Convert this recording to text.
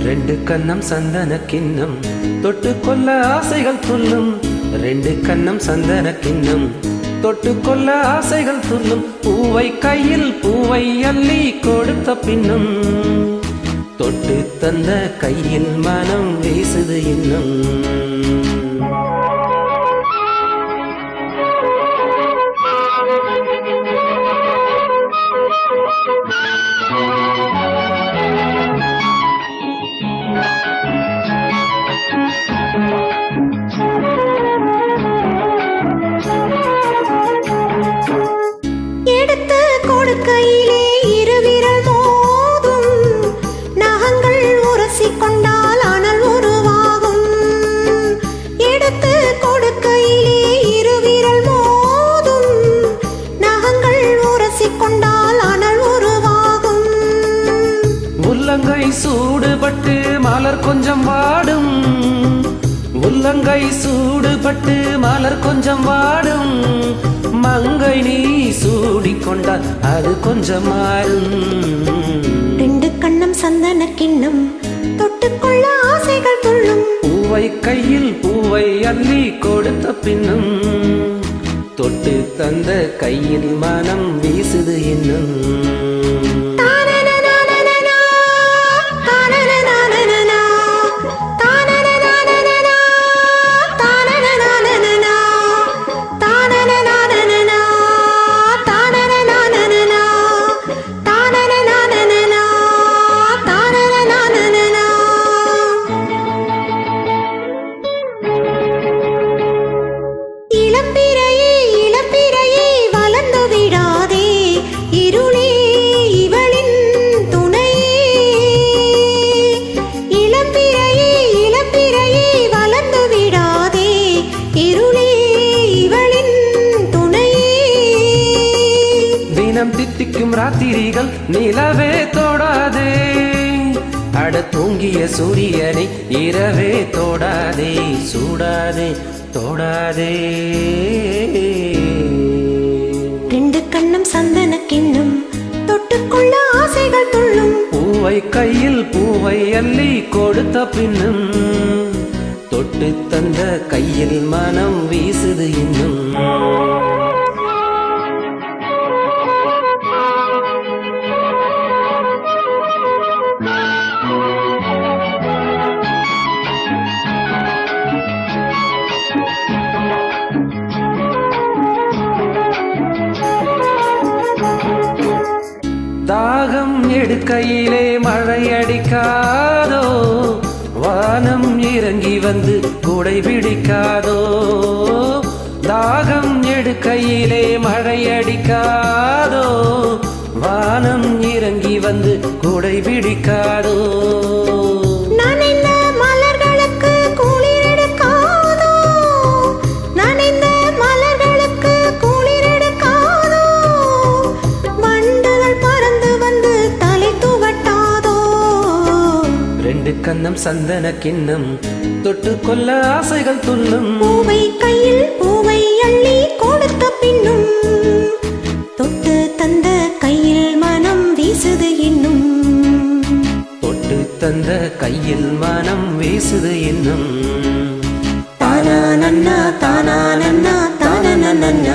ரெண்டு கண்ணம் சந்தன கிண்ணம் தொட்டுக்கொள்ள ஆசைகள் துள்ளும். ரெண்டு கண்ணம் சந்தன கிண்ணம் தொட்டுக்கொள்ள ஆசைகள் துள்ளும். பூவை கையில் பூவை அள்ளி கொடுத்த பின்னும் தொட்டு தந்த கையில் மனம் வீசுது இன்னும். எடுத்து கொடுக்கையிலே இருவிரல் மோதும். நகங்கள் உரசிக் கொண்டால் அனல் உருவாகும். எடுத்து கொடுக்கையிலே இருவிரல் மோதும். நகங்கள் உரசிக் கொண்டால் அனல் உருவாகும். உள்ளங்கை சூடுபட்டு மலர் கொஞ்சம் வாடும். உள்ளங்கை சூடுபட்டு மலர் கொஞ்சம் வாடும். மங்கை நீ சூடிக்கொண்டால் அது கொஞ்சம் மாறும். ரெண்டு கண்ணம் சந்தன கிண்ணம் தொட்டுக்கொள்ள ஆசைகள் துள்ளும். பூவை கையில் பூவை அள்ளி கொடுத்த பின்னும் தொட்டு தந்த கையில் மனம் வீசுது இன்னும். தித்திக்கும் ராத்திரிகள் நிலவே தோடாதே. அட தூங்கிய சூரியனை இரவே தோடாதே. சூடாதே தோடாதே. ரெண்டு கண்ணம் சந்தன கிண்ணம் தொட்டுக்கொள்ள ஆசைகள் துள்ளும். பூவை கையில் பூவை அள்ளி கொடுத்த பின்னும் தொட்டு தந்த கையில் மனம் வீசுது இன்னும். தாகம் எடுக்கையிலே மழை அடிக்காதோ. வானம் இறங்கி வந்து குடை பிடிக்காதோ. தாகம் எடுக்கையிலே மழை அடிக்காதோ. வானம் இறங்கி வந்து குடை பிடிக்காதோ. ரெண்டு கண்ணம் சந்தன கிண்ணம் தொட்டுக்கொள்ள ஆசைகள் துள்ளும். பூவை கையில் பூவை அள்ளி கொடுத்த பின்னும் தொட்டு தந்த கையில் மனம் வீசுது இன்னும். தொட்டு தந்த கையில் மனம் வீசுது இன்னும். தானா நன்னா தானா நன்னா தானா நன்னா.